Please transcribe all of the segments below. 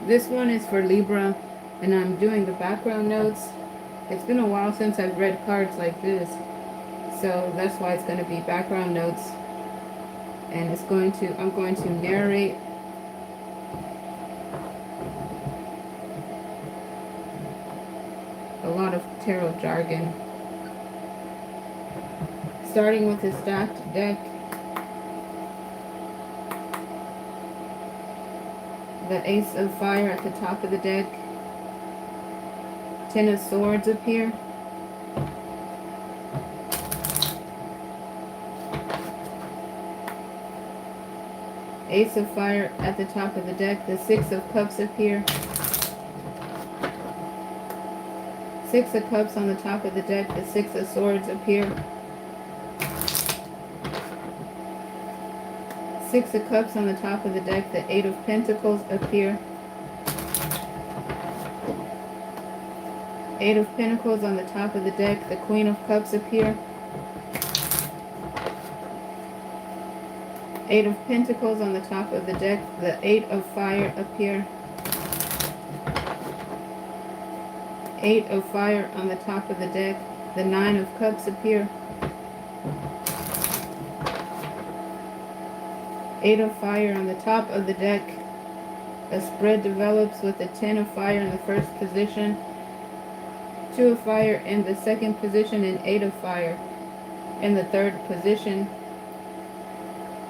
This one is for Libra, and I'm doing the background notes. It's been a while since I've read cards like this, so that's why it's going to be background notes, and I'm going to narrate a lot of tarot jargon, starting with the stacked deck. The Ace of Fire at the top of the deck. Ten of Swords appear. Ace of Fire at the top of the deck. The Six of Cups appear. Six of Cups on the top of the deck. The Six of Swords appear. Six of Cups on the top of the deck. The Eight of Pentacles appear. Eight of Pentacles on the top of the deck. The Queen of Cups appear. Eight of Pentacles on the top of the deck. The Eight of Fire appear. Eight of Fire on the top of the deck. The Nine of Cups appear. Eight of Fire on the top of the deck. A spread develops with the Ten of Fire in the first position, Two of Fire in the second position, and Eight of Fire in the third position.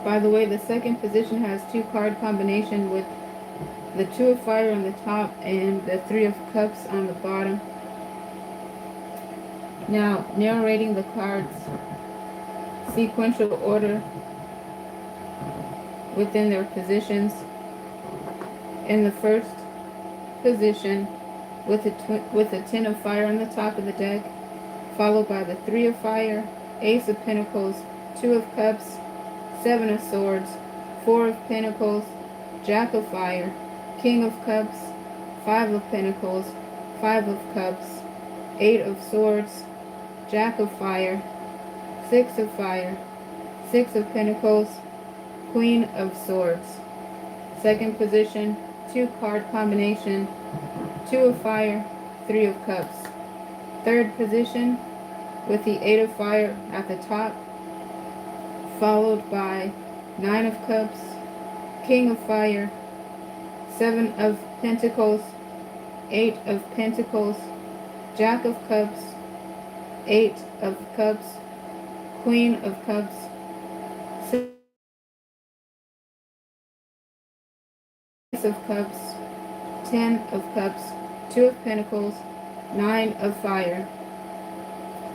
By the way, the second position has two card combination with the Two of Fire on the top and the Three of Cups on the bottom. Now, narrating the cards, sequential order within their positions. In the first position, with the Ten of Fire on the top of the deck, followed by the Three of Fire, Ace of Pentacles, Two of Cups, Seven of Swords, Four of Pentacles, Jack of Fire, King of Cups, Five of Pentacles, Five of Cups, Eight of Swords, Jack of Fire, Six of Fire, Six of Pentacles, Queen of Swords. Second position, two card combination, Two of Fire, Three of Cups. Third position, with the Eight of Fire at the top, followed by Nine of Cups, King of Fire, Seven of Pentacles, Eight of Pentacles, Jack of Cups, Eight of Cups, Queen of Cups, Six of Cups, Ten of Cups, Two of Pentacles, Nine of Fire,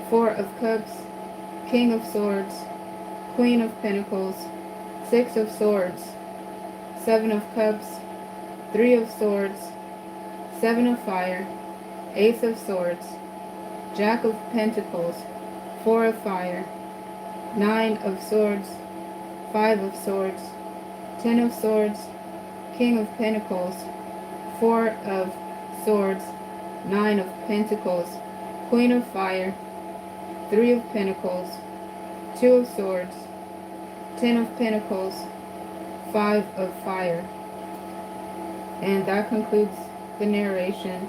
Four of Cups, King of Swords, Queen of Pentacles, Six of Swords, Seven of Cups, Three of Swords, Seven of Fire, Ace of Swords, Jack of Pentacles, Four of Fire, Nine of Swords, Five of Swords, Ten of Swords, King of Pentacles, Four of Swords, Nine of Pentacles, Queen of Fire, Three of Pentacles, Two of Swords, Ten of Pentacles, Five of Fire. And that concludes the narration.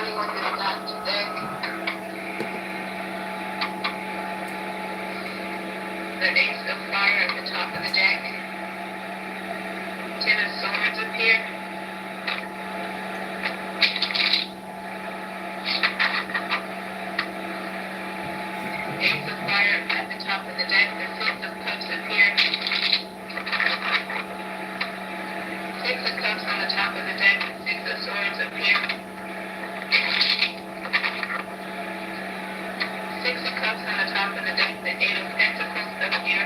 starting with the stacked deck. The Ace of Fire at the top of the deck. Ten of Swords appear. Ace of Fire at the top of the deck. The Six of Cups appear. Six of Cups on the top of the deck. The Six of Swords appear. Six of Cups on the top of the deck. The Eight of Pentacles appear.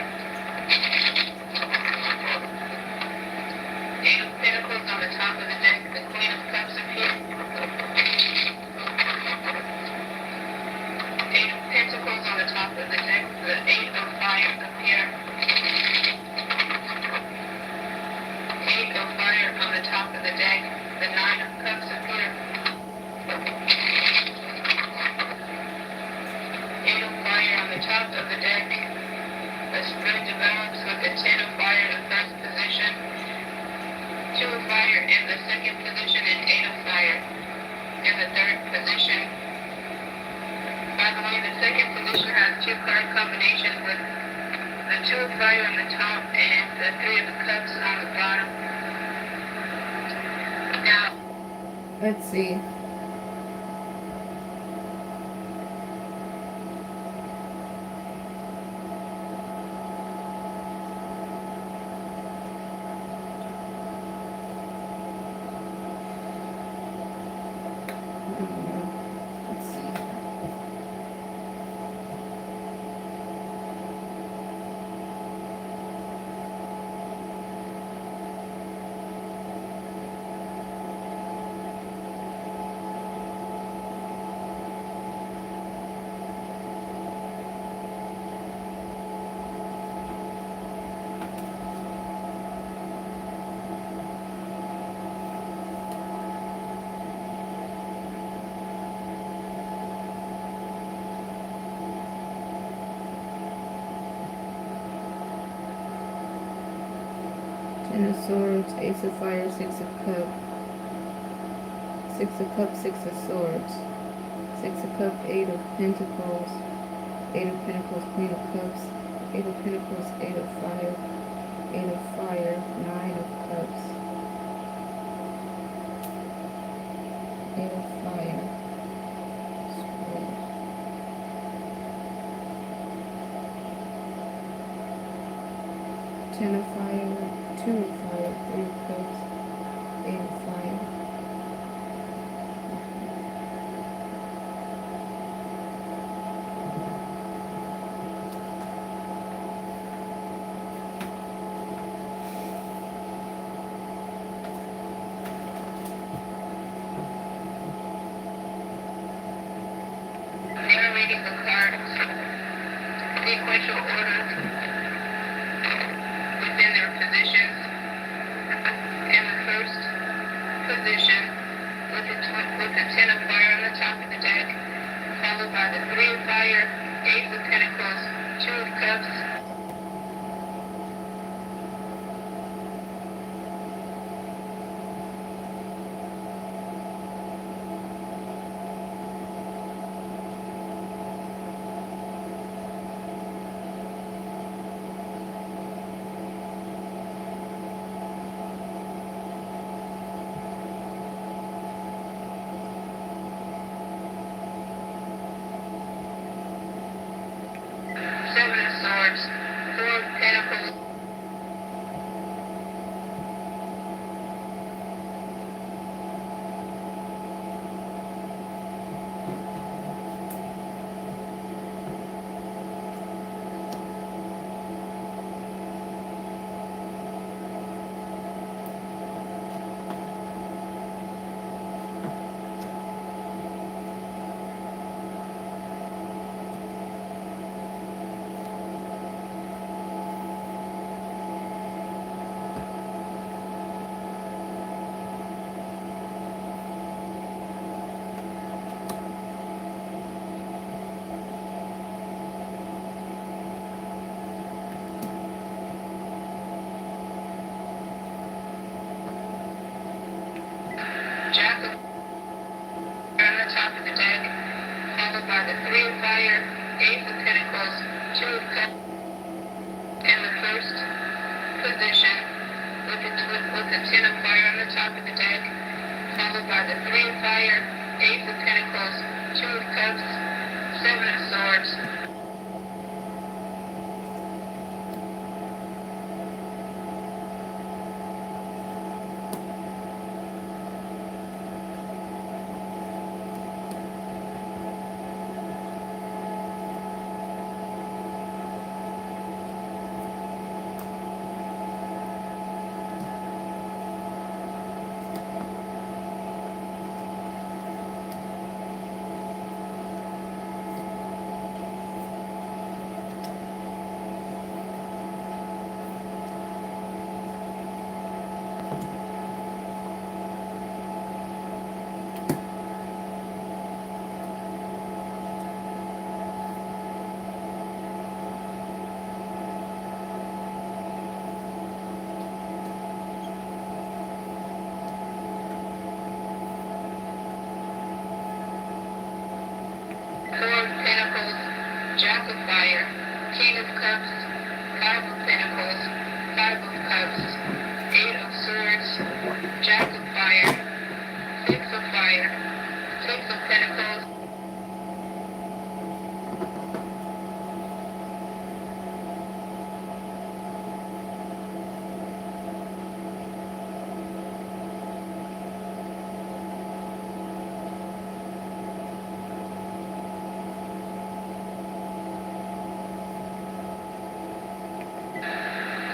Eight of Pentacles on the top of the deck. The Queen of Cups appear. Eight of Pentacles on the top of the deck. The Eight of Fire appear. Eight of Fire on the top of the deck. The Nine of Cups appear. Eight of Fire on the top of the deck. The spread develops with the Ten of Fire in the first position. Two of Fire in the second position and Eight of Fire in the third position. By the way, the second position has two card combinations with the Two of Fire on the top and the Three of Cups on the bottom. Now, let's see. Let's see. Ten of Swords, Ace of Fire, Six of Cups. Six of Cups, Six of Swords. Six of Cups, Eight of Pentacles. Eight of Pentacles, Queen of Cups. Eight of Pentacles, Eight of Fire. Eight of Fire, Nine of Cups. Eight of Fire. Sword. Ten of Fire, Two of Fire, Three of Cups, Eight of Fire. Narrating the cards, sequential order within their positions. In the first position, with the Ten of Fire on the top of the deck, followed by the Three of Fire, Ace of Pentacles, Two of Cups. Seven of Swords, Four of Pentacles. of fire, Ace of Pentacles, Two of Cups, in the first position with the Ten of Fire on the top of the deck, followed by the Three of Fire, Ace of Pentacles, Two of Cups, Seven of Swords. Four of Pentacles, Jack of Fire, King of Cups, Five of Pentacles, Five of Cups, Eight of Swords, Jack of Fire, Six of Fire, Six of Pentacles.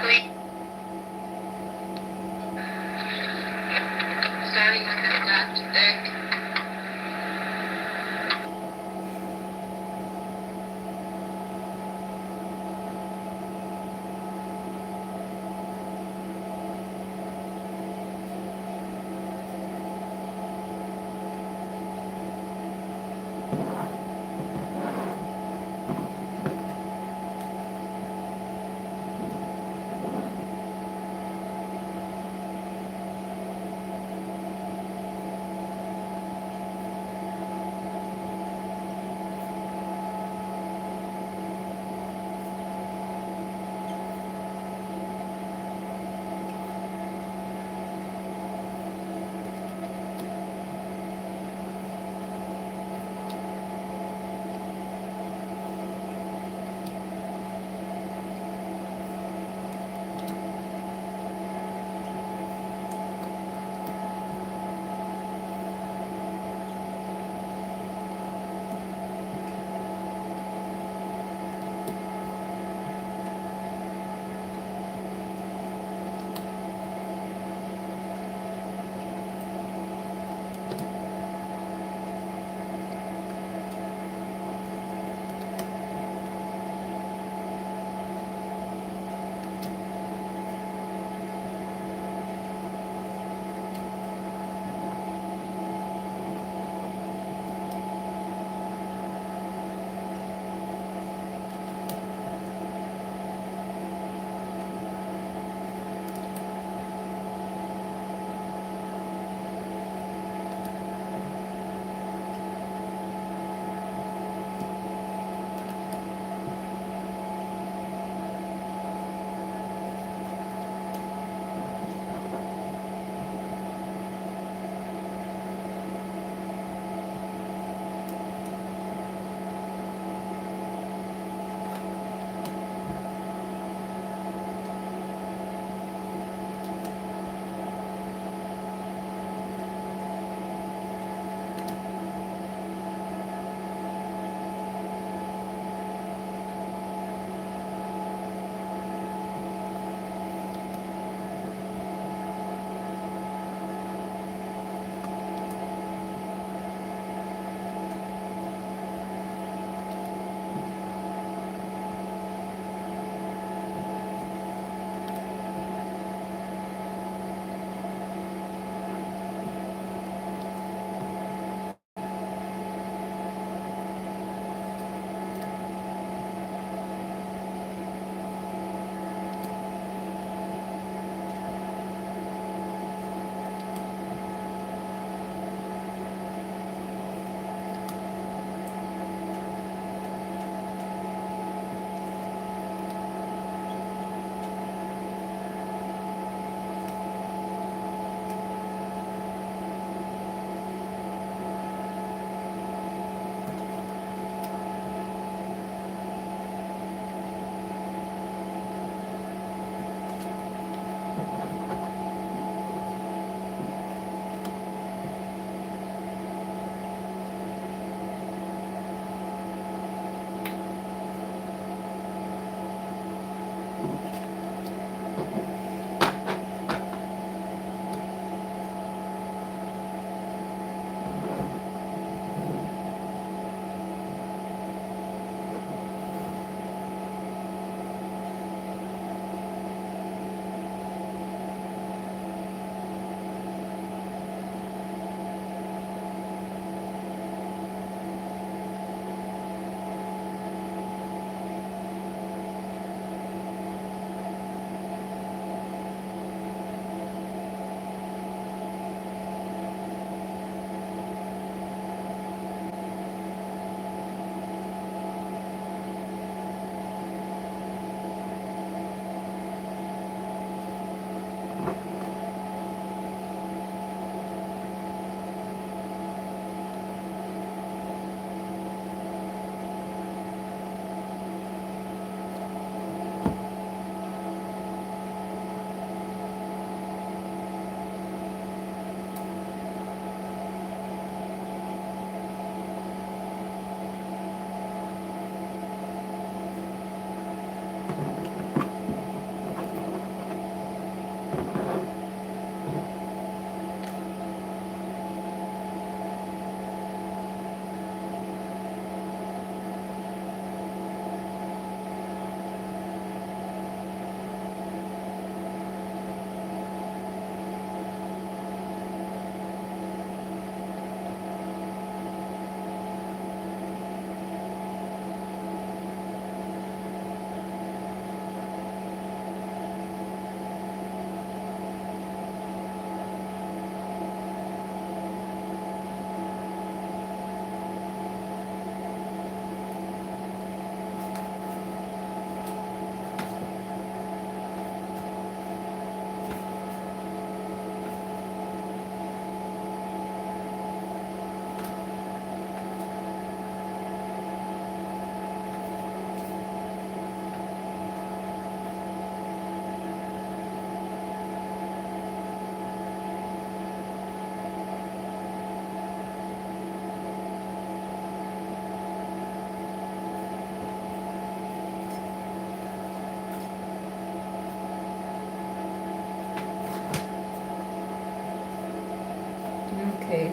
Queen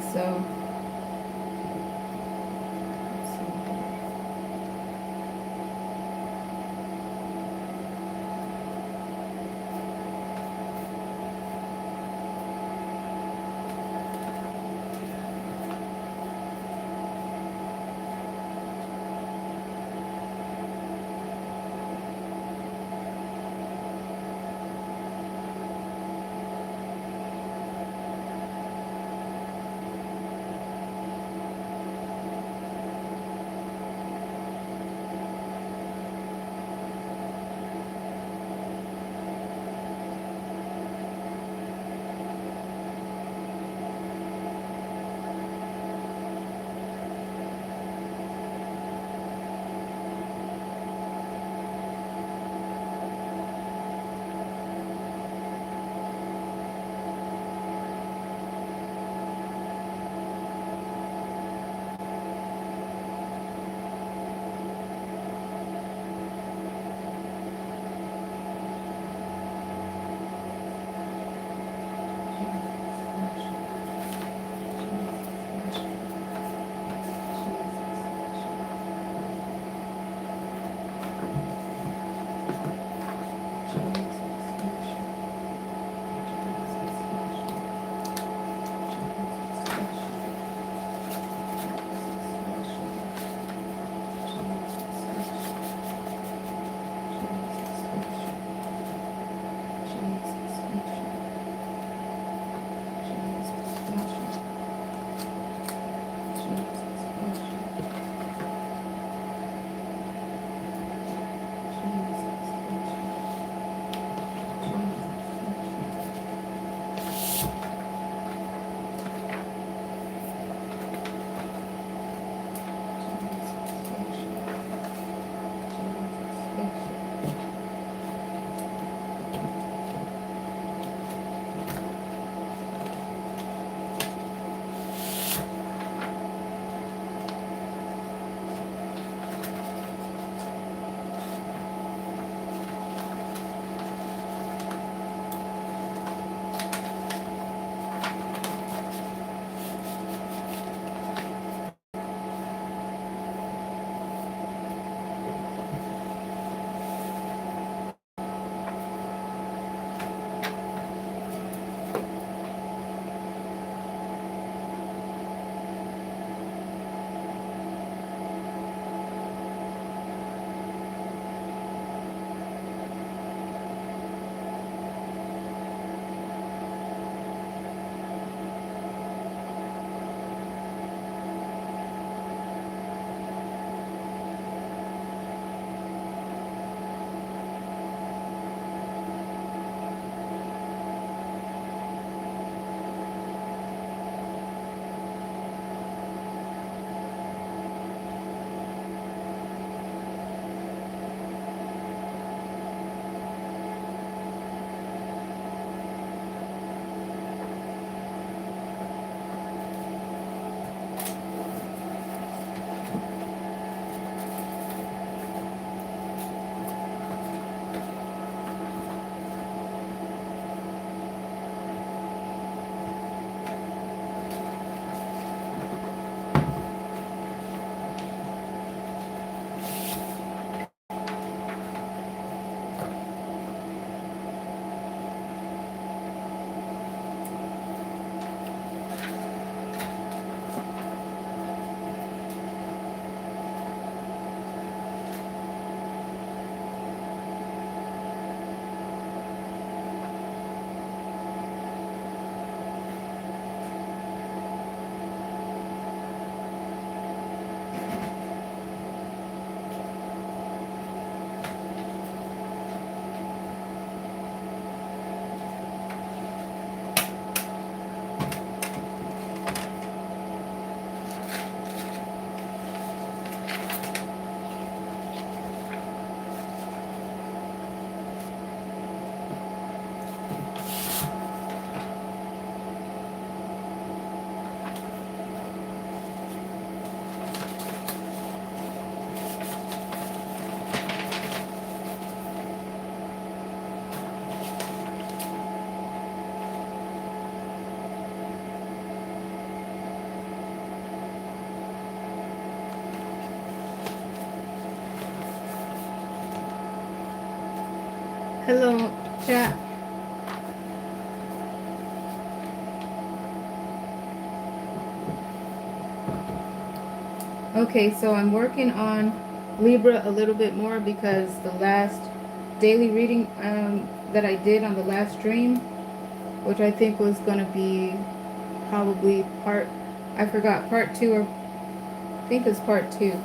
so let's see. Hello, chat. Okay, so I'm working on Libra a little bit more because the last daily reading that I did on the last stream, which I think was going to be probably I forgot, part two, or I think it's part two.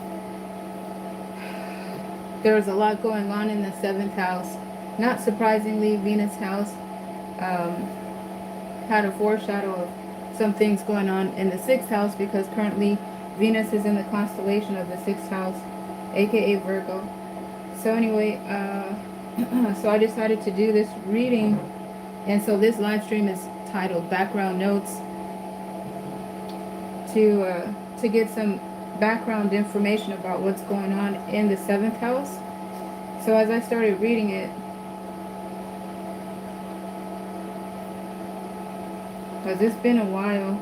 There was a lot going on in the 7th house. Not surprisingly, Venus house um, had a foreshadow of some things going on in the 6th house because currently Venus is in the constellation of the 6th house, aka Virgo. So anyway, so I decided to do this reading, and so this live stream is titled Background Notes to get some background information about what's going on in the 7th house. So as I started reading it, because it's been a while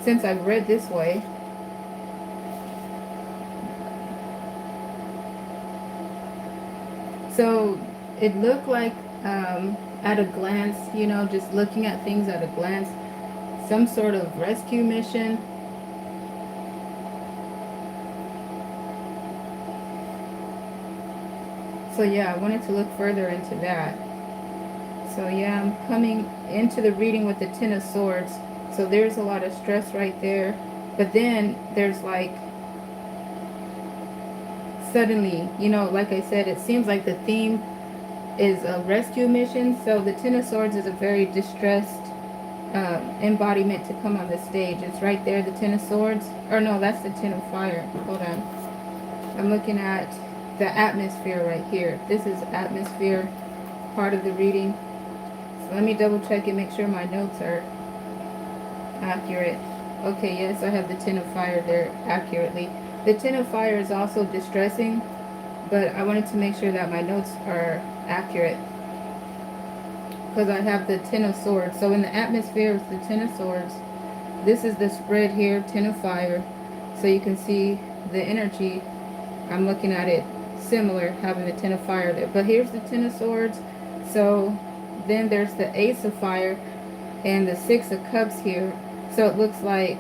since I've read this way. So it looked like at a glance, you know, just looking at things at a glance, some sort of rescue mission. So yeah, I wanted to look further into that. So yeah, I'm coming into the reading with the Ten of Swords. So there's a lot of stress right there. But then there's like, suddenly, you know, like I said, it seems like the theme is a rescue mission. So the Ten of Swords is a very distressed embodiment to come on the stage. It's right there, the Ten of Swords. Or no, that's the Ten of Fire. Hold on. I'm looking at the atmosphere right here. This is atmosphere, part of the reading. So let me double check and make sure my notes are accurate. Okay, yes, I have the Ten of Fire there accurately. The Ten of Fire is also distressing, but I wanted to make sure that my notes are accurate because I have the Ten of Swords. So in the atmosphere, it's the Ten of Swords. This is the spread here, Ten of Fire. So you can see the energy. I'm looking at it similar, having the Ten of Fire there. But here's the Ten of Swords. So then there's the Ace of Fire and the Six of Cups here. So it looks like,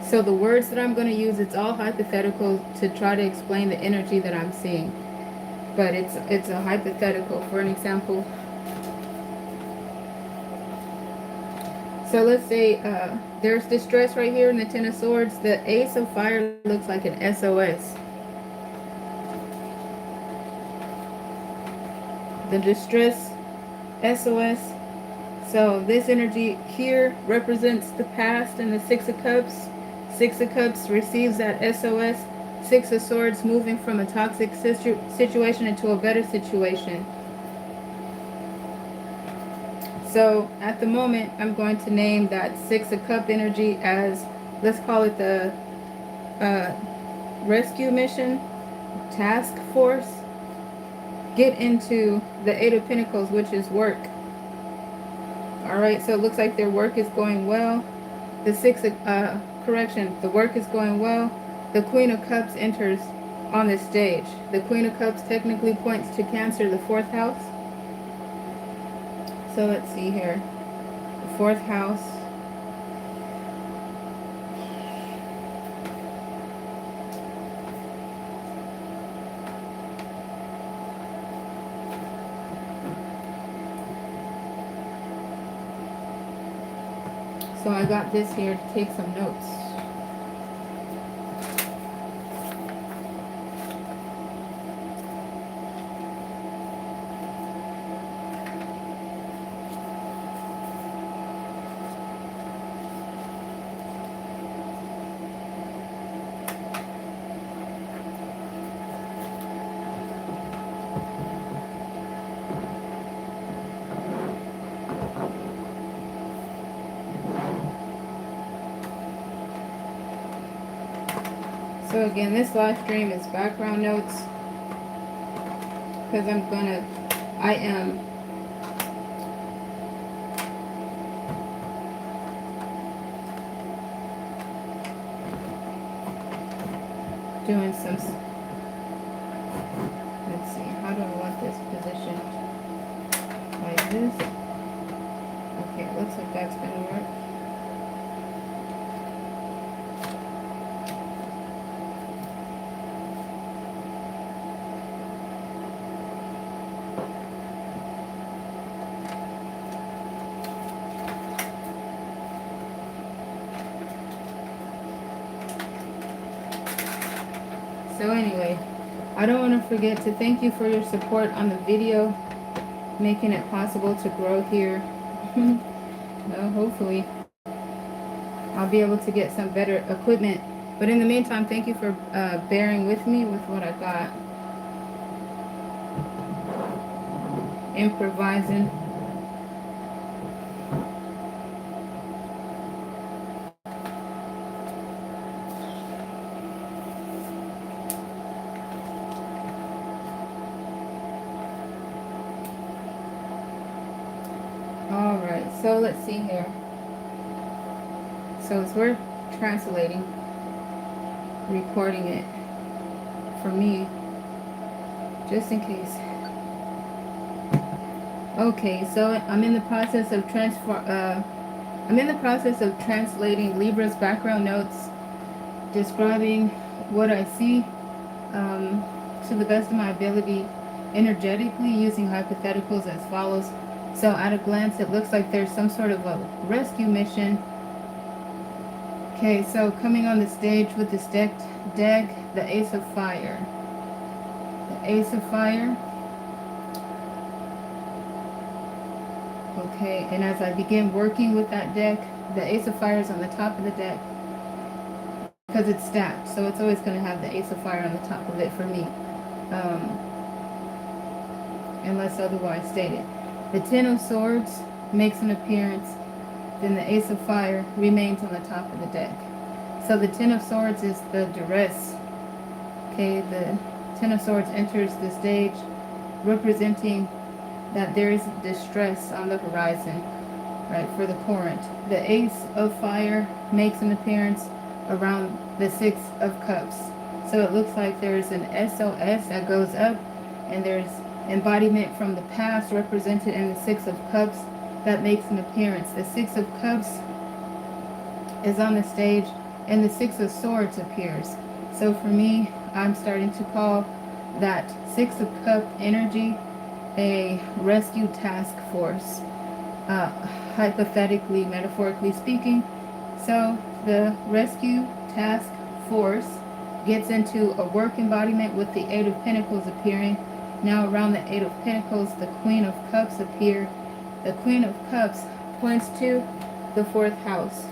so the words that I'm going to use, it's all hypothetical to try to explain the energy that I'm seeing. But it's a hypothetical. For an example, so let's say there's distress right here in the Ten of Swords. The Ace of Fire looks like an SOS. The distress, SOS. So this energy here represents the past and the Six of Cups. Six of Cups receives that SOS. Six of Swords moving from a toxic situation into a better situation. So at the moment, I'm going to name that Six of Cup energy as, let's call it the rescue mission, task force. Get into the Eight of Pentacles, which is work. All right, so it looks like their work is going well. The the work is going well. The Queen of Cups enters on the stage. The Queen of Cups technically points to Cancer, the 4th house. So let's see here. The 4th house. So I got this here to take some notes. So again, this live stream is background notes because I am doing some, this. Okay, it looks like that's gonna work. So anyway, I don't want to forget to thank you for your support on the video, making it possible to grow here. Hopefully I'll be able to get some better equipment. But in the meantime, thank you for bearing with me with what I got. Improvising. Alright, so let's see here. So as we're translating, recording it for me, just in case. Okay, so I'm in the process of translating Libra's background notes, describing what I see to the best of my ability, energetically using hypotheticals as follows. So at a glance, it looks like there's some sort of a rescue mission. Okay, so coming on the stage with this deck, the Ace of Fire. The Ace of Fire. Okay, and as I begin working with that deck, the Ace of Fire is on the top of the deck because it's stacked, so it's always going to have the Ace of Fire on the top of it for me, unless otherwise stated. The Ten of Swords makes an appearance, then the Ace of Fire remains on the top of the deck. So the Ten of Swords is the duress. Okay, the Ten of Swords enters the stage representing that there is distress on the horizon, right, for the Corinth. The Ace of Fire makes an appearance around the Six of Cups. So it looks like there's an SOS that goes up, and there's embodiment from the past represented in the Six of Cups that makes an appearance. The Six of Cups is on the stage, and the Six of Swords appears. So for me, I'm starting to call that Six of Cup energy a rescue task force, hypothetically, metaphorically speaking. So the rescue task force gets into a work embodiment with the Eight of Pentacles appearing. Now around the Eight of Pentacles, the Queen of Cups appear. The Queen of Cups points to the fourth house.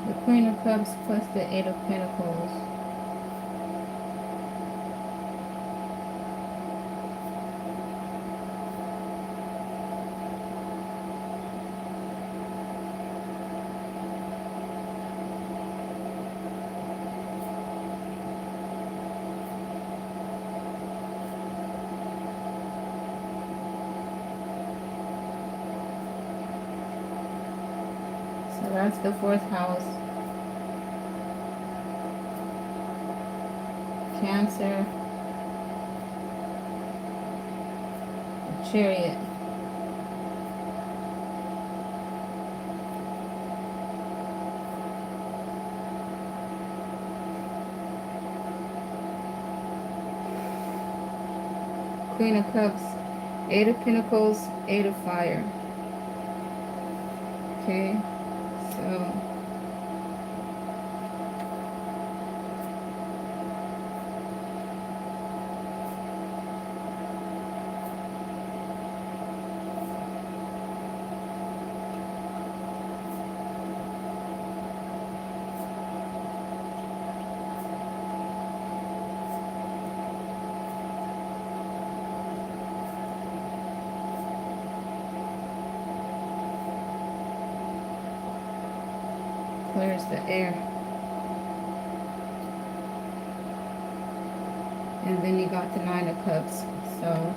The Queen of Cups plus the Eight of Pentacles. So that's the fourth house. Cancer, Chariot. Queen of Cups, Eight of Pentacles, Eight of Fire. Okay, so clears the air. And then you got the Nine of Cups. So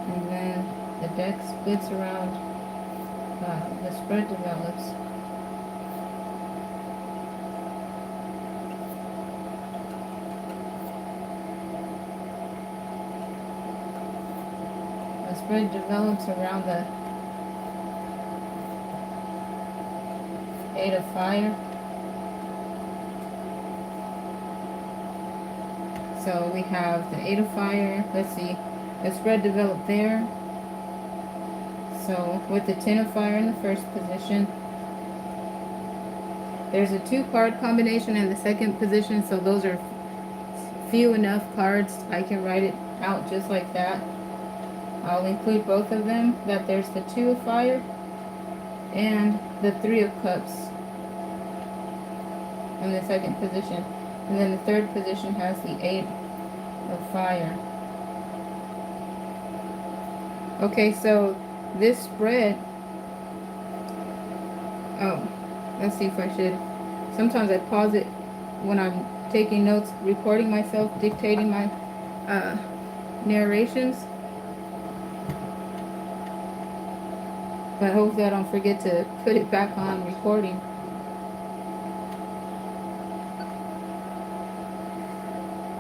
and then the deck splits around, the spread develops. The spread develops around the Eight of Fire. So we have the Eight of Fire. Let's see. The spread developed there. So with the Ten of Fire in the first position, there's a 2-card combination in the second position. So those are few enough cards. I can write it out just like that. I'll include both of them. That there's the Two of Fire and the Three of Cups in the second position. And then the third position has the Eight of Fire. Okay, so this spread, oh, let's see if I should, sometimes I pause it when I'm taking notes, recording myself, dictating my narrations. But hopefully I don't forget to put it back on recording.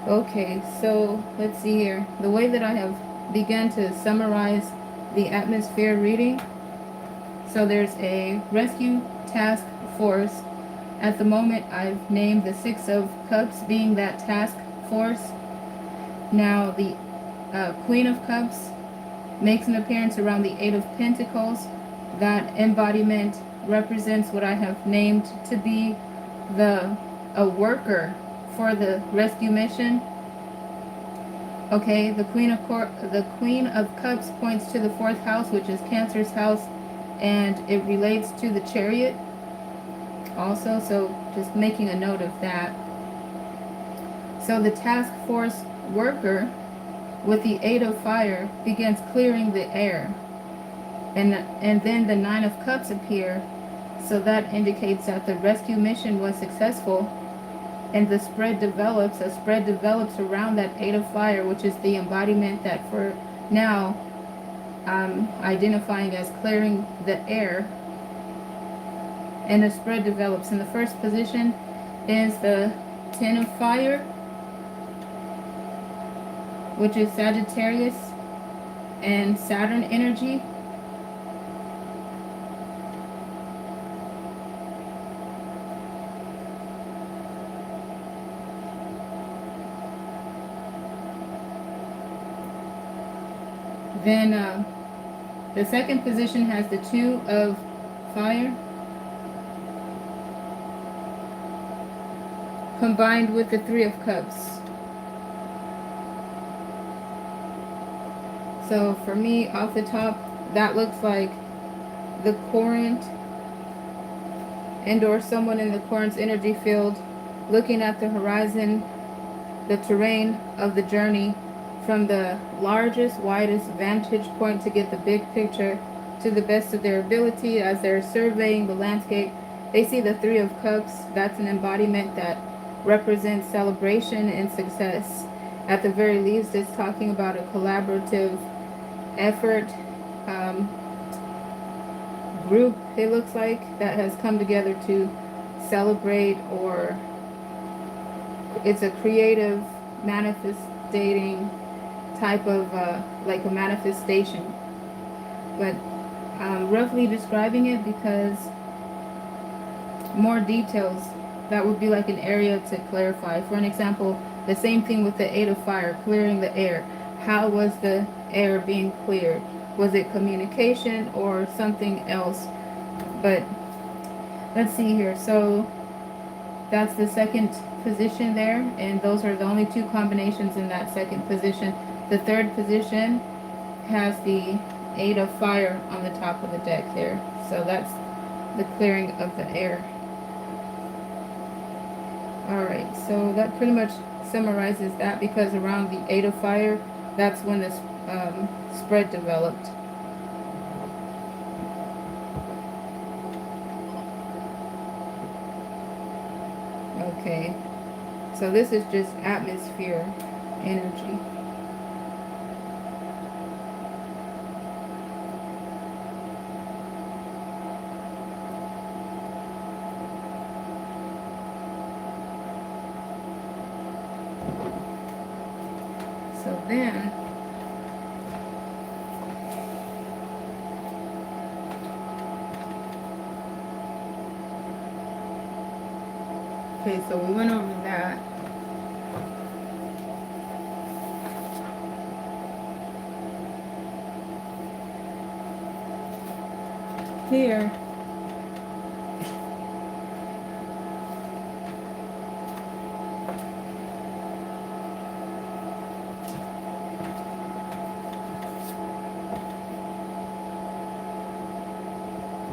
Okay, so let's see here. The way that I have begun to summarize the atmosphere reading. So there's a rescue task force. At the moment, I've named the Six of Cups being that task force. Now the Queen of Cups makes an appearance around the Eight of Pentacles. That embodiment represents what I have named to be a worker for the rescue mission. Okay, the Queen of Cups points to the 4th house, which is Cancer's house, and it relates to the Chariot also, so just making a note of that. So the task force worker with the Eight of Fire begins clearing the air, and then the Nine of Cups appear, so that indicates that the rescue mission was successful. And the spread develops, a spread develops around that Eight of Fire, which is the embodiment that for now I'm identifying as clearing the air. And a spread develops. In the first position is the Ten of Fire, which is Sagittarius and Saturn energy. Then the second position has the Two of Fire combined with the Three of Cups. So for me, off the top, that looks like the Courant and or someone in the Courant's energy field looking at the horizon, the terrain of the journey, from the largest, widest vantage point to get the big picture to the best of their ability as they're surveying the landscape. They see the Three of Cups. That's an embodiment that represents celebration and success. At the very least, it's talking about a collaborative effort, group, it looks like, that has come together to celebrate, or it's a creative manifesting type of like a manifestation, but roughly describing it, because more details, that would be like an area to clarify. For an example, the same thing with the Eight of Fire, clearing the air. How was the air being cleared? Was it communication or something else? But let's see here. So that's the second position there, and those are the only two combinations in that second position. The third position has the 8 of fire on the top of the deck there. So that's the clearing of the air. Alright, so that pretty much summarizes that, because around the 8 of fire, that's when this spread developed. Okay, so this is just atmosphere energy. So then, okay, so we went over that. Here,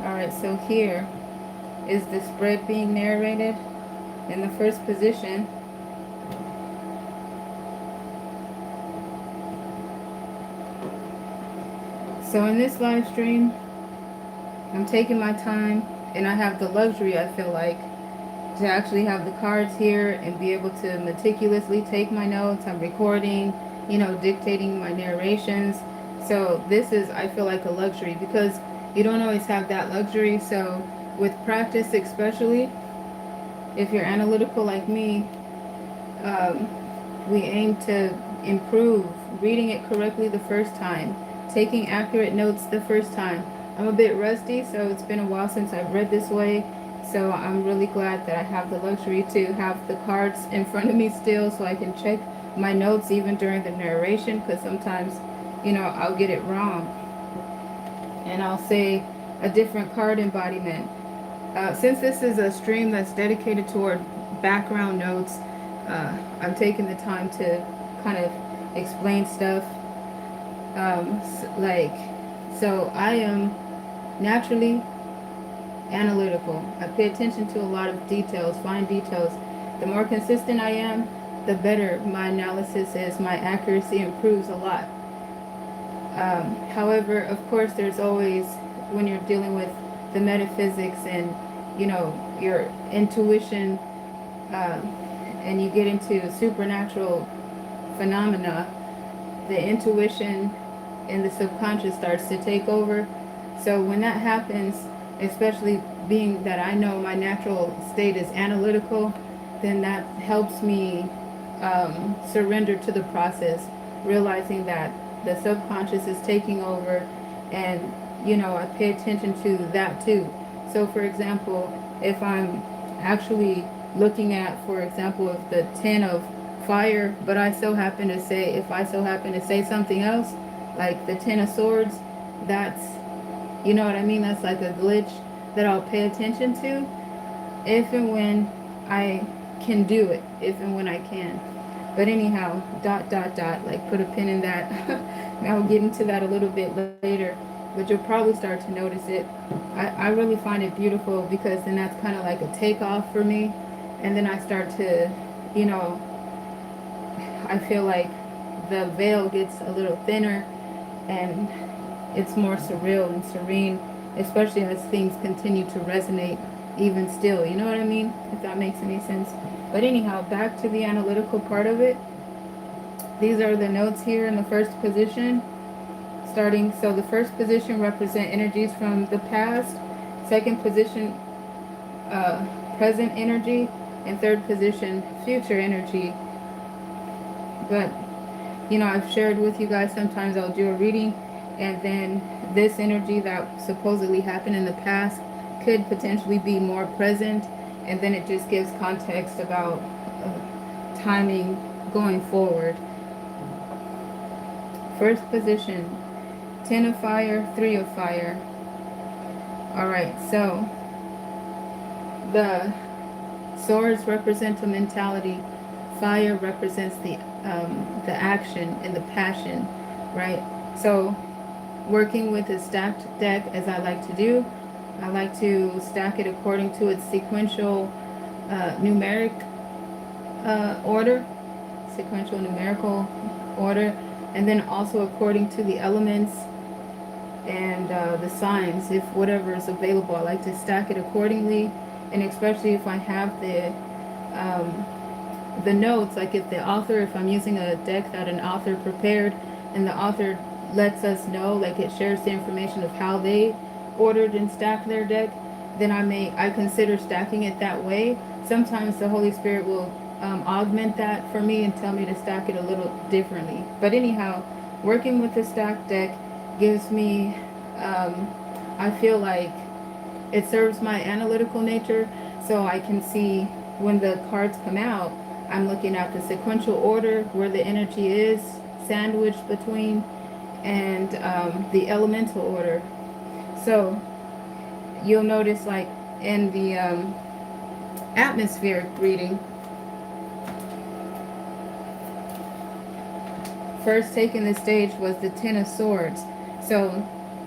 alright, so here is the spread being narrated in the first position. So in this live stream, I'm taking my time, and I have the luxury, I feel like, to actually have the cards here and be able to meticulously take my notes. I'm recording, you know, dictating my narrations. So this is, I feel like, a luxury, because you don't always have that luxury. So with practice, especially if you're analytical like me, we aim to improve reading it correctly the first time, taking accurate notes the first time. I'm a bit rusty, so it's been a while since I've read this way. So I'm really glad that I have the luxury to have the cards in front of me still, so I can check my notes even during the narration, because sometimes, you know, I'll get it wrong and I'll say a different card embodiment. Since this is a stream that's dedicated toward background notes, I'm taking the time to kind of explain stuff. So I am naturally analytical. I pay attention to a lot of details, fine details. The more consistent I am, the better my analysis is. My accuracy improves a lot. However, of course, there's always, when you're dealing with the metaphysics and, you know, your intuition, and you get into supernatural phenomena, the intuition and the subconscious starts to take over. So when that happens, especially being that I know my natural state is analytical, then that helps me surrender to the process, realizing that the subconscious is taking over, and, you know, I pay attention to that too. So for example, if I'm actually looking at, for example, if the 10 of fire, but I so happen to say, if I so happen to say something else, like the 10 of swords, that's, you know what I mean? That's like a glitch that I'll pay attention to if and when I can do it, if and when I can. But anyhow, ... like put a pin in that. And I'll get into that a little bit later, but you'll probably start to notice it. I really find it beautiful, because then that's kind of like a takeoff for me. And then I start to, you know, I feel like the veil gets a little thinner, and it's more surreal and serene, especially as things continue to resonate even still. You know what I mean? If that makes any sense. But anyhow, back to the analytical part of it. These are the notes here in the first position. Starting, so the first position represent energies from the past. Second position, present energy. And third position, future energy. But, you know, I've shared with you guys, sometimes I'll do a reading, and then this energy that supposedly happened in the past could potentially be more present, and then it just gives context about timing going forward. First position, 10 of fire, 3 of fire. Alright, so the swords represent a mentality fire represents the action and the passion, right? So working with a stacked deck, as I like to do, I like to stack it according to its sequential numeric order, sequential numerical order, and then also according to the elements and the signs, if whatever is available. I like to stack it accordingly, and especially if I have the notes, like if I'm using a deck that an author prepared, and the author lets us know, like it shares the information of how they ordered and stacked their deck, then I consider stacking it that way. Sometimes the Holy Spirit will augment that for me and tell me to stack it a little differently. But anyhow, working with the stacked deck gives me, I feel like it serves my analytical nature, so I can see when the cards come out, I'm looking at the sequential order, where the energy is sandwiched between, and the elemental order. So you'll notice, like in the atmospheric reading, first taking the stage was the Ten of Swords. So,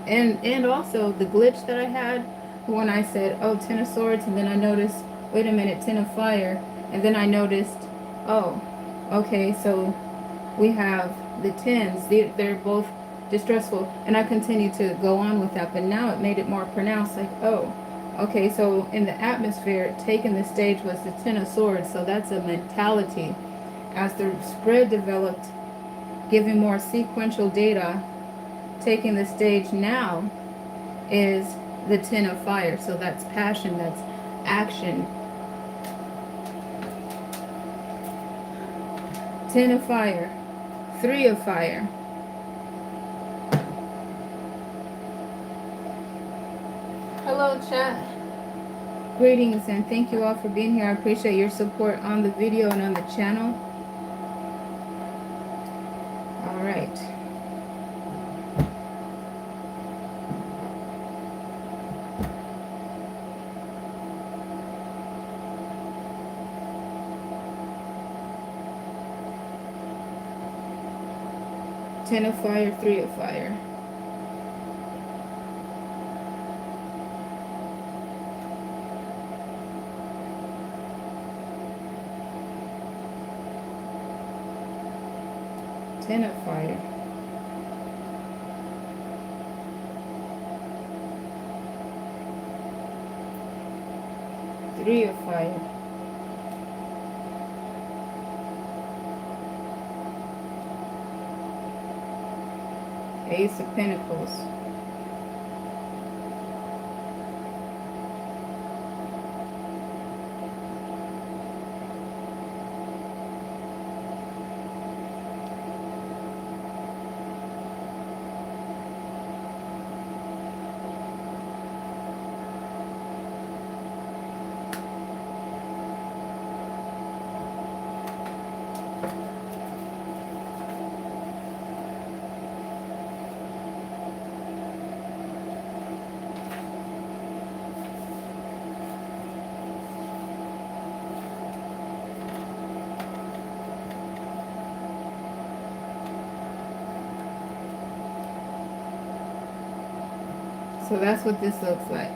and also the glitch that I had when I said, oh, Ten of Swords, and then I noticed, wait a minute, Ten of Fire, and then I noticed, oh, okay, so we have the tens. They're both distressful, and I continued to go on with that, but now it made it more pronounced, like, oh, okay, so in the atmosphere, taking the stage was the Ten of Swords, so that's a mentality. As the spread developed, giving more sequential data, taking the stage now is the Ten of Fire. So that's passion, that's action. Ten of Fire, Three of Fire. Hello, chat. Greetings, and thank you all for being here. I appreciate your support on the video and on the channel. All right. Ten of Fire, Three of Fire. Ten of Fire. Three of Fire. Ace of Pentacles. So that's what this looks like.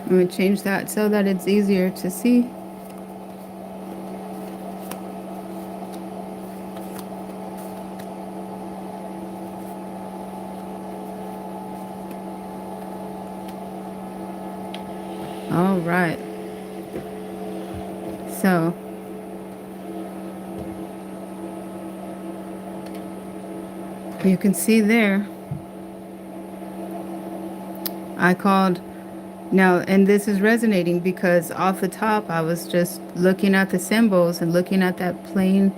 I'm going to change that so that it's easier to see. All right. So you can see there, I called now, and this is resonating because off the top, I was just looking at the symbols and looking at that plain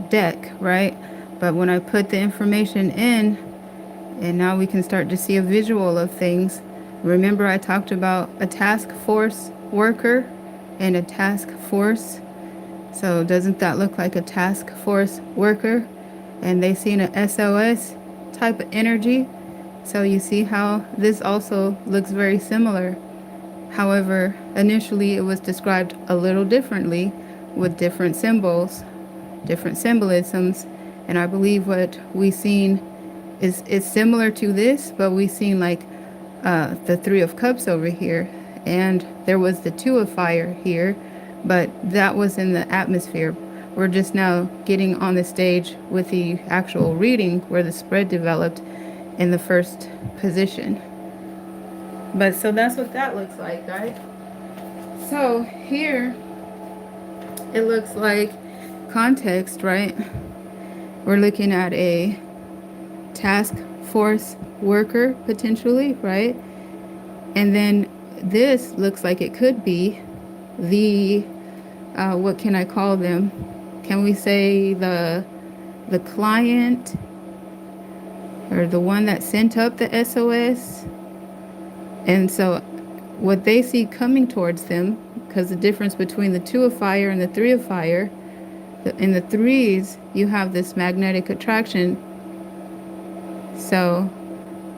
deck, right? But when I put the information in, and now we can start to see a visual of things. Remember, I talked about a task force worker and a task force So doesn't that look like a task force worker? And they seen an SOS type of energy. So you see how this also looks very similar. However, initially it was described a little differently with different symbols, different symbolisms. And I believe what we seen is similar to this, but we seen like the Three of Cups over here, and there was the Two of Fire here, but that was in the atmosphere. We're just now getting on the stage with the actual reading where the spread developed in the first position. But so that's what that looks like, right? So here it looks like context, right? We're looking at a task force worker potentially, right? And then this looks like it could be the what can I call them? Can we say the client or the one that sent up the SOS? And so what they see coming towards them, because the difference between the Two of Fire and the Three of Fire, in the threes you have this magnetic attraction. So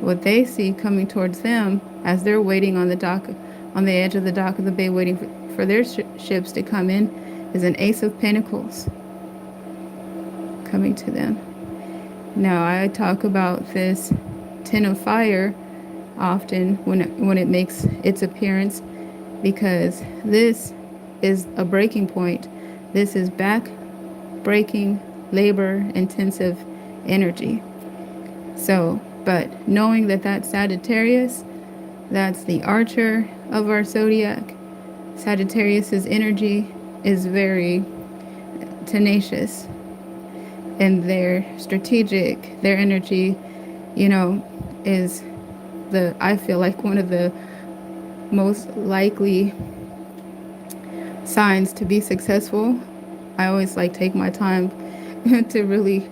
what they see coming towards them as they're waiting on the dock, on the edge of the dock of the bay, waiting for their ships to come in, is an Ace of Pentacles coming to them. Now I talk about this Ten of Fire often when it makes its appearance, because this is a breaking point. This is back breaking, labor intensive energy. So, but knowing that that's Sagittarius, that's the archer of our zodiac. Sagittarius's energy is very tenacious, and they're strategic. Their energy, you know, is I feel like one of the most likely signs to be successful. I always like take my time to really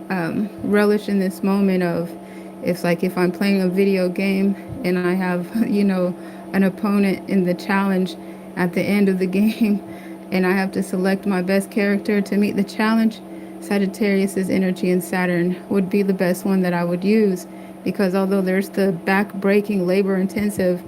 relish in this moment of, it's like if I'm playing a video game and I have, you know, an opponent in the challenge at the end of the game, and I have to select my best character to meet the challenge, Sagittarius's energy in Saturn would be the best one that I would use, because although there's the back-breaking, labor-intensive,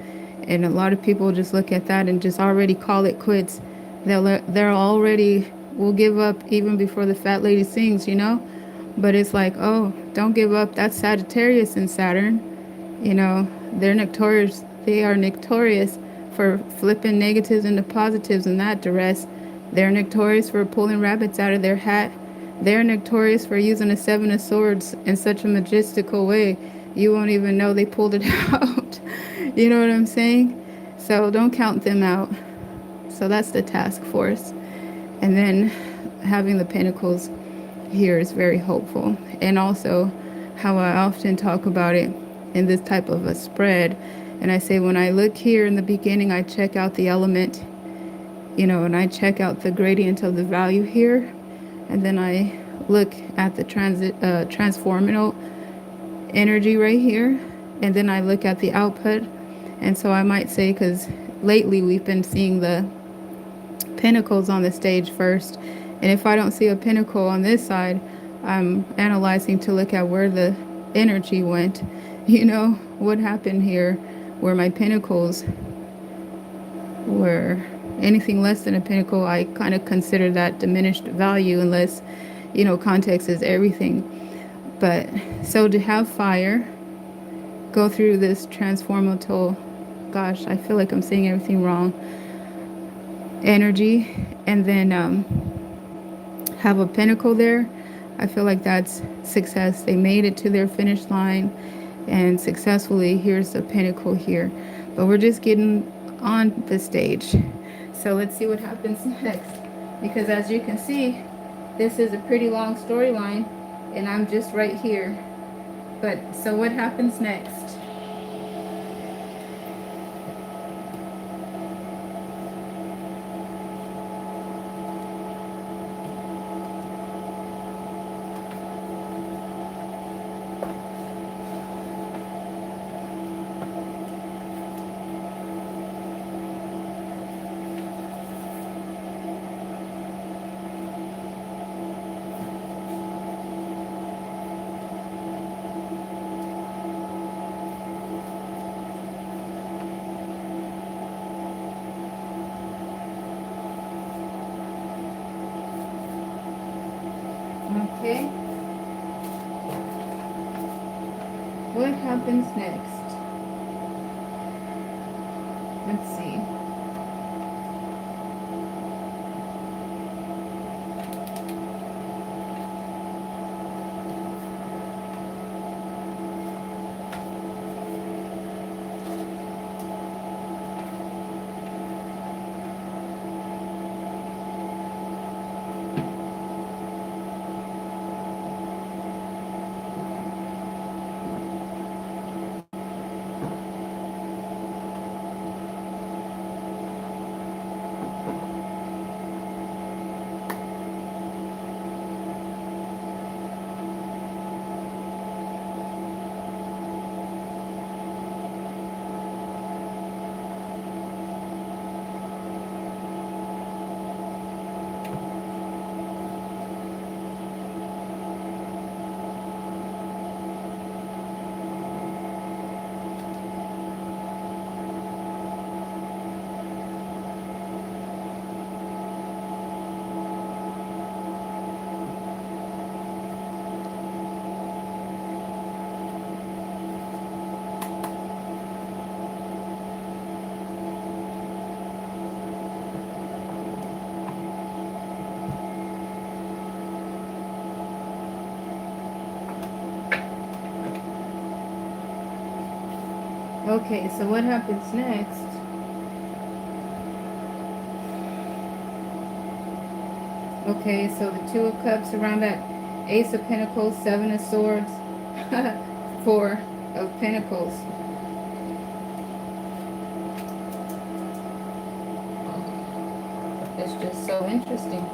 and a lot of people just look at that and just already call it quits. They're already will give up even before the fat lady sings, you know? But it's like, oh, don't give up. That's Sagittarius and Saturn. You know, they're notorious. They are notorious for flipping negatives into positives in that duress. They're notorious for pulling rabbits out of their hat. They're notorious for using a Seven of Swords in such a majestical way. You won't even know they pulled it out. You know what I'm saying? So don't count them out. So that's the task force. And then having the Pentacles here is very hopeful. And also how I often talk about it in this type of a spread. And I say when I look here in the beginning, I check out the element, you know, and I check out the gradient of the value here. And then I look at the transformational energy right here. And then I look at the output. And so I might say, because lately we've been seeing the Pentacles on the stage first. And if I don't see a Pentacle on this side, I'm analyzing to look at where the energy went. You know, what happened here where my Pentacles were anything less than a Pentacle. I kind of consider that diminished value unless, you know, context is everything. But so to have fire go through this transformational, gosh, I feel like I'm saying everything wrong, energy, and then have a Pentacle there, I feel like that's success. They made it to their finish line and successfully. Here's the Pentacle here, but we're just getting on the stage. So let's see what happens next, because as you can see, this is a pretty long storyline and I'm just right here. But so what happens next? Okay. What happens next? Let's see. Okay, so what happens next? Okay, so the Two of Cups around that Ace of Pentacles, Seven of Swords, Four of Pentacles. It's just so interesting.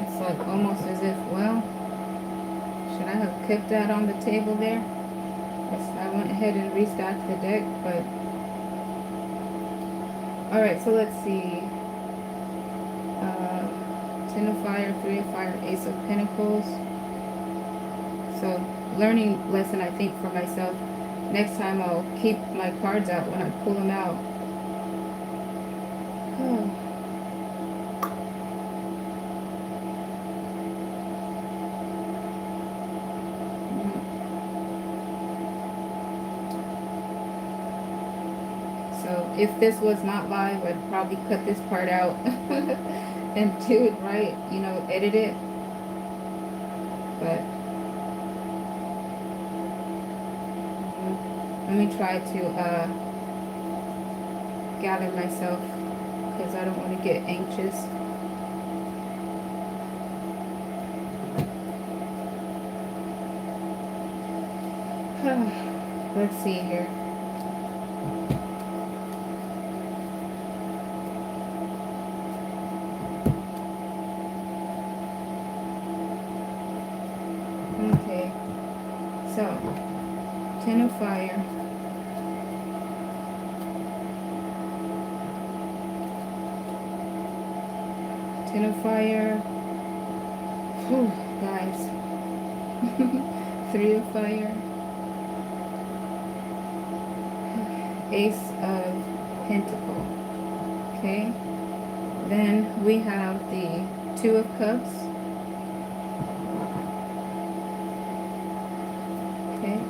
It's like almost as if, well, should I have kept that on the table there? Yes, I went ahead and restocked the deck, but... Alright, so let's see. Ten of Fire, Three of Fire, Ace of Pentacles. So, learning lesson, I think, for myself. Next time I'll keep my cards out when I pull them out. So if this was not live, I'd probably cut this part out and do it right, you know, edit it. But let me try to gather myself because I don't want to get anxious. Let's see here. Okay, so Ten of Fire, Ten of Fire. Whew, guys. Three of Fire, Ace of Pentacle. Okay, then we have the Two of Cups. Okay,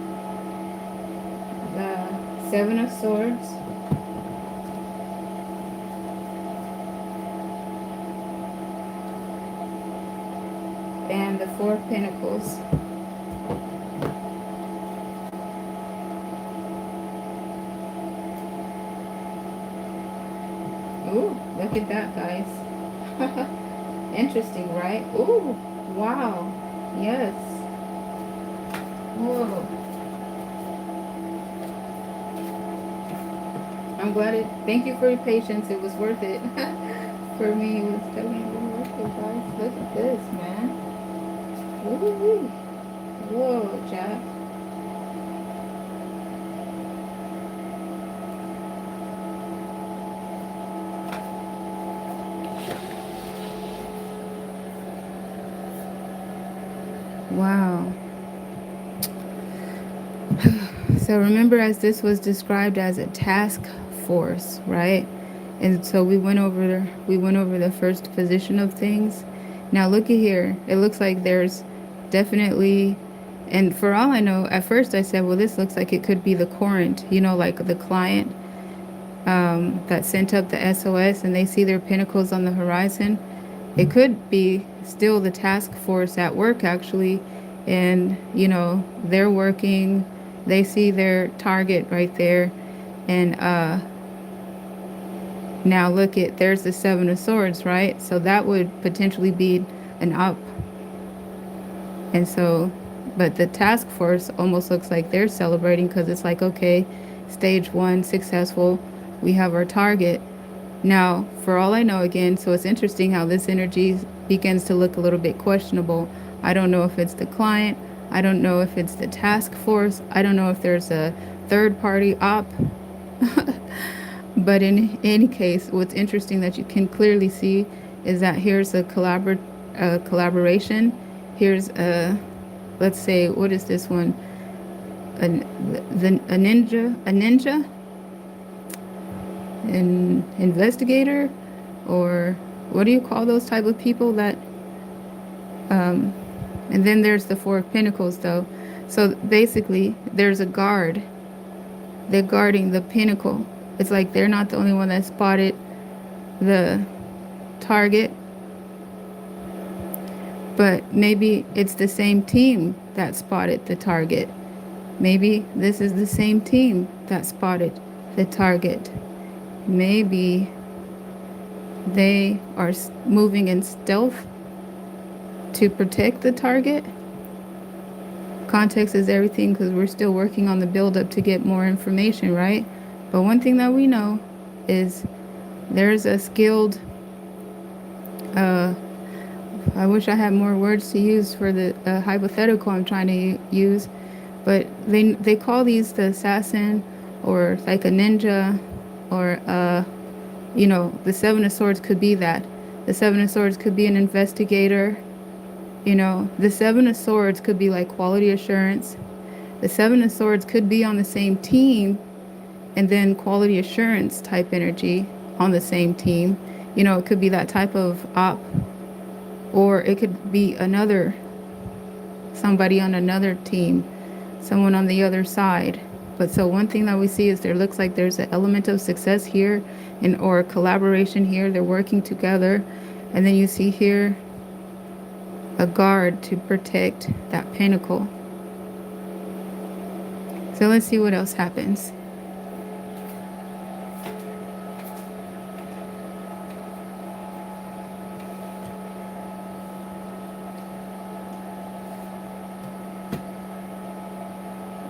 the Seven of Swords, and the Four of Pentacles. Ooh, look at that, guys. Interesting, right? Ooh, wow. Yes. Whoa. I'm glad it, thank you for your patience. It was worth it. For me, it was definitely worth it, guys. Look at this, man. Woo-hoo. Whoa, Jack. Wow. So remember, as this was described as a task force, right? And so we went over the first position of things. Now look at here. It looks like there's definitely, and for all I know, at first I said, well, this looks like it could be the Corinth, like the client that sent up the SOS and they see their pinnacles on the horizon. It could be still the task force at work actually, and they're working. They see their target right there, and now look at, there's the Seven of Swords, right? So that would potentially be an up. And so, but the task force almost looks like they're celebrating because it's like, okay, stage one, successful. We have our target. Now, for all I know, again, so it's interesting how this energy begins to look a little bit questionable. I don't know if it's the client. I don't know if it's the task force. I don't know if there's a third party op. But in any case, what's interesting that you can clearly see is that here's a collaboration. Here's a, let's say, what is this one? A ninja, an investigator, or what do you call those type of people that? And then there's the Four of Pentacles, though. So basically, there's a guard. They're guarding the pinnacle. It's like they're not the only one that spotted the target, but maybe it's the same team that spotted the target. Maybe this is the same team that spotted the target. Maybe they are moving in stealth to protect the target. Context is everything because we're still working on the build-up to get more information, right? But one thing that we know is there's a skilled, I wish I had more words to use for the hypothetical I'm trying to use, but they call these the assassin, or like a ninja, or the Seven of Swords could be that. The Seven of Swords could be an investigator. The Seven of Swords could be like quality assurance. The Seven of Swords could be on the same team, and then quality assurance type energy on the same team. It could be that type of op, or it could be somebody on another team, someone on the other side. But so one thing that we see is there looks like there's an element of success here, or collaboration here. They're working together. And then you see here a guard to protect that pinnacle. So let's see what else happens.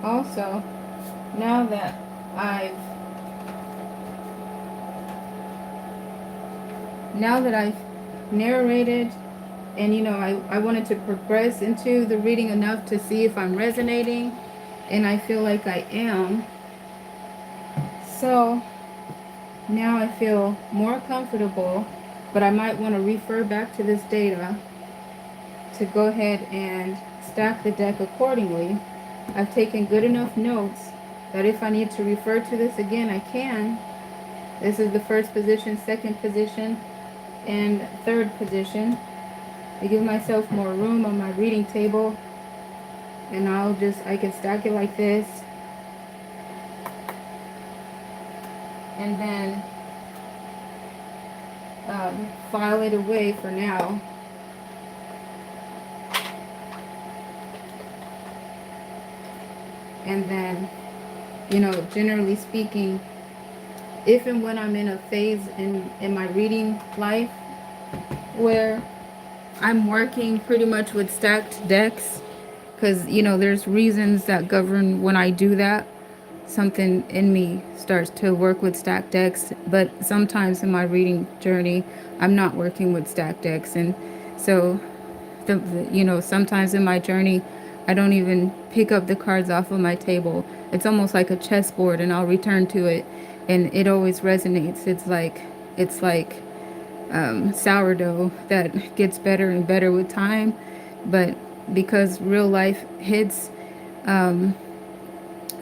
Also, now that I've narrated, and I wanted to progress into the reading enough to see if I'm resonating, and I feel like I am. So now I feel more comfortable, but I might want to refer back to this data to go ahead and stack the deck accordingly. I've taken good enough notes that if I need to refer to this again, I can. This is the first position, second position, and third position. I give myself more room on my reading table, and I can stack it like this, and then file it away for now. And then, generally speaking, if and when I'm in a phase in my reading life where I'm working pretty much with stacked decks, because, there's reasons that govern when I do that. Something in me starts to work with stacked decks, but sometimes in my reading journey, I'm not working with stacked decks. And so, sometimes in my journey, I don't even pick up the cards off of my table. It's almost like a chessboard, and I'll return to it, and it always resonates. It's like sourdough that gets better and better with time. But because real life hits,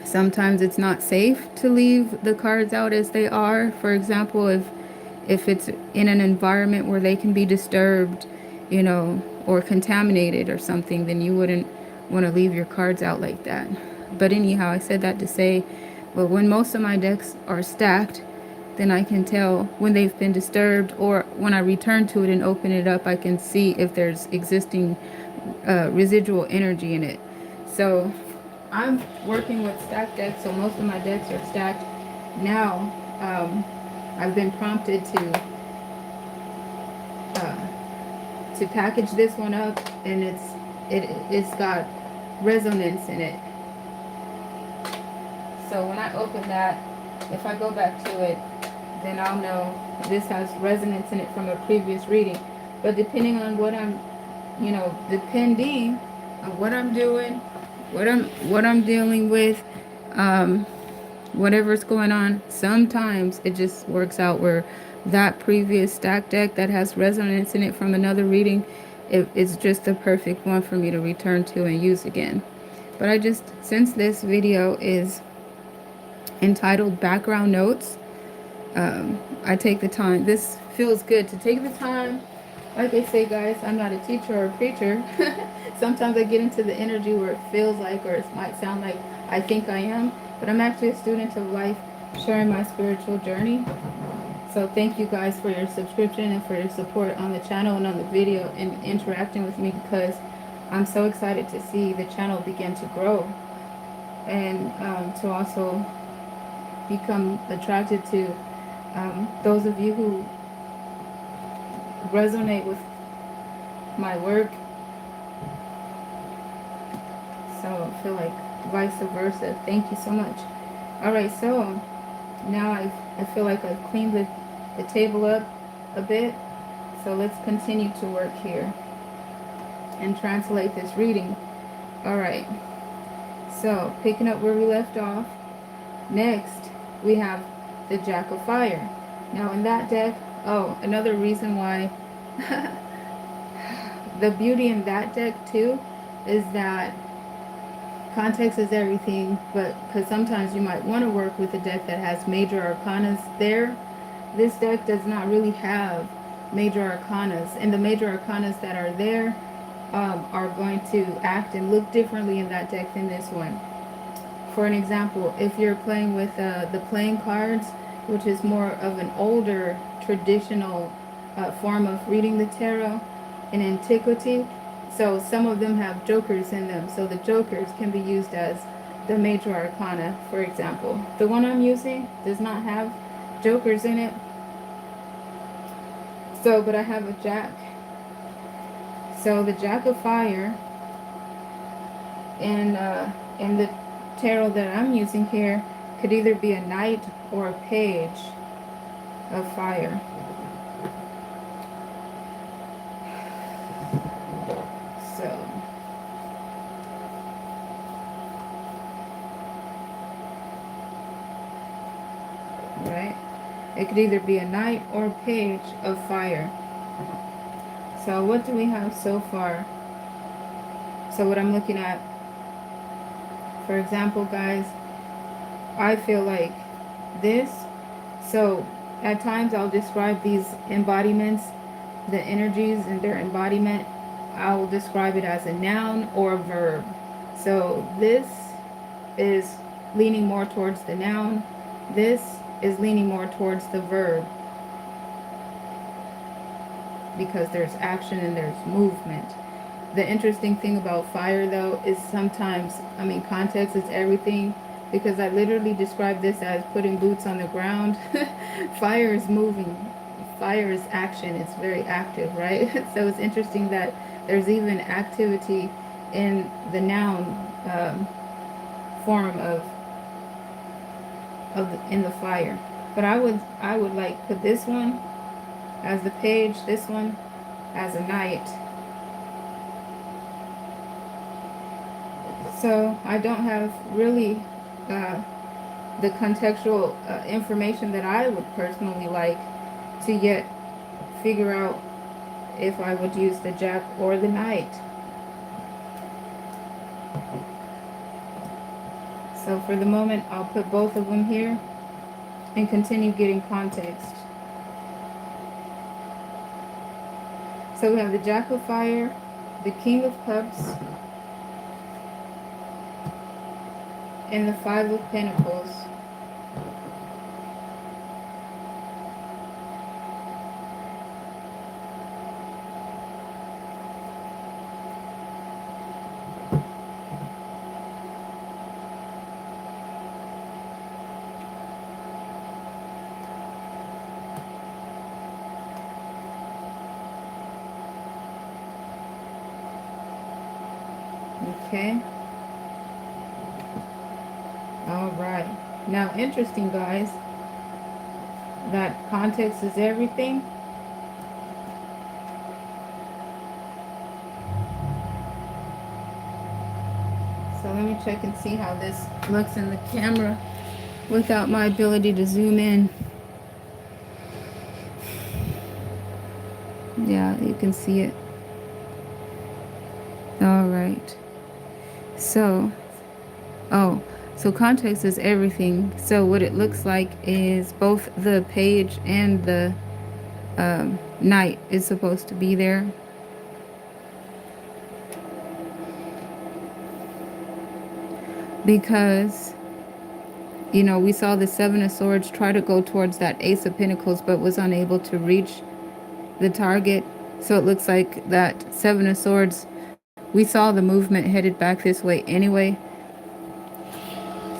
sometimes it's not safe to leave the cards out as they are. For example, if it's in an environment where they can be disturbed, you know, or contaminated or something, then you wouldn't want to leave your cards out like that. But anyhow, I said that to say, well, when most of my decks are stacked, then I can tell when they've been disturbed, or when I return to it and open it up, I can see if there's existing residual energy in it. So I'm working with stacked decks, so most of my decks are stacked. Now, I've been prompted to package this one up, and it's got resonance in it. So when I open that, if I go back to it, then I'll know this has resonance in it from a previous reading. But depending on what I'm, you know, depending on what I'm doing, what I'm dealing with, whatever's going on, sometimes it just works out where that previous stack deck that has resonance in it from another reading, it's just the perfect one for me to return to and use again. But I just, since this video is entitled Background Notes, I take the time. This feels good to take the time. Like I say, guys, I'm not a teacher or a preacher. Sometimes I get into the energy where it feels like, or it might sound like I think I am, but I'm actually a student of life, sharing my spiritual journey. So thank you guys for your subscription and for your support on the channel and on the video and interacting with me, because I'm so excited to see the channel begin to grow, and to also become attracted to those of you who resonate with my work. So I feel like vice versa. Thank you so much. All right, so now I feel like I've cleaned the table up a bit. So let's continue to work here and translate this reading. All right, so picking up where we left off, next we have the Jack of Fire. Now in that deck, oh, another reason why the beauty in that deck too is that context is everything, but because sometimes you might want to work with a deck that has major arcanas there. This deck does not really have major arcanas, and the major arcanas that are there are going to act and look differently in that deck than this one. For an example, if you're playing with the playing cards, which is more of an older traditional form of reading the tarot in antiquity, so some of them have jokers in them. So the jokers can be used as the major arcana, for example. The one I'm using does not have jokers in it. So, but I have a Jack. So the Jack of Fire in the tarot that I'm using here could either be a knight or a page of fire. So right, it could either be a knight or a page of fire. So what do we have so far? So what I'm looking at, for example, guys, I feel like this. So at times I'll describe these embodiments, the energies and their embodiment. I will describe it as a noun or a verb. So this is leaning more towards the noun. This is leaning more towards the verb, because there's action and there's movement. The interesting thing about fire, though, is sometimes, I mean, context is everything, because I literally describe this as putting boots on the ground. Fire is moving. Fire is action. It's very active, right? So it's interesting that there's even activity in the noun form in the fire. But I would like put this one as the page, this one as a knight. So I don't have really the contextual information that I would personally like to yet figure out if I would use the Jack or the Knight. So for the moment, I'll put both of them here and continue getting context. So we have the Jack of Fire, the King of Cups, and the Five of Pentacles. Okay. All right. Now, interesting, guys, that context is everything. So let me check and see how this looks in the camera without my ability to zoom in. Yeah, you can see it. All right. So, so context is everything. So what it looks like is both the page and the knight is supposed to be there. Because, you know, we saw the Seven of Swords try to go towards that Ace of Pentacles, but was unable to reach the target. So it looks like that Seven of Swords, we saw the movement headed back this way anyway.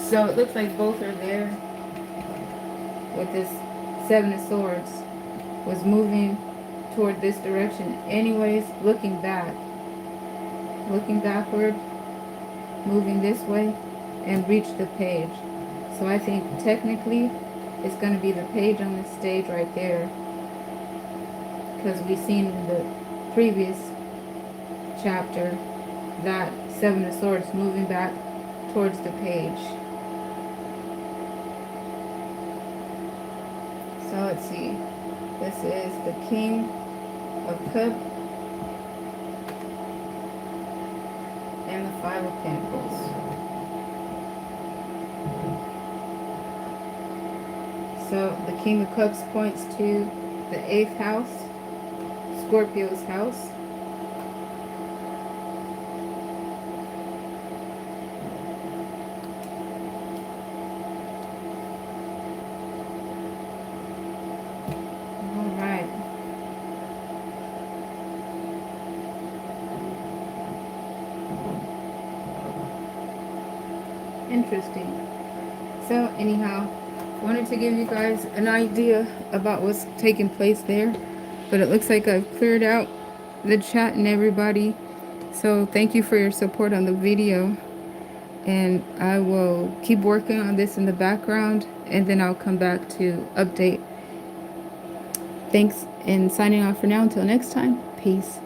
So it looks like both are there with this Seven of Swords. Was moving toward this direction anyways, looking back. Looking backward, moving this way, and reach the page. So I think technically it's going to be the page on the stage right there. Because we've seen in the previous chapter that Seven of Swords moving back towards the page. So let's see. This is the King of Cups and the Five of Pentacles. So the King of Cups points to the 8th house, Scorpio's house. Interesting. So anyhow, wanted to give you guys an idea about what's taking place there, but it looks like I've cleared out the chat and everybody. So thank you for your support on the video, and I will keep working on this in the background, and then I'll come back to update. Thanks, and signing off for now. Until next time, peace.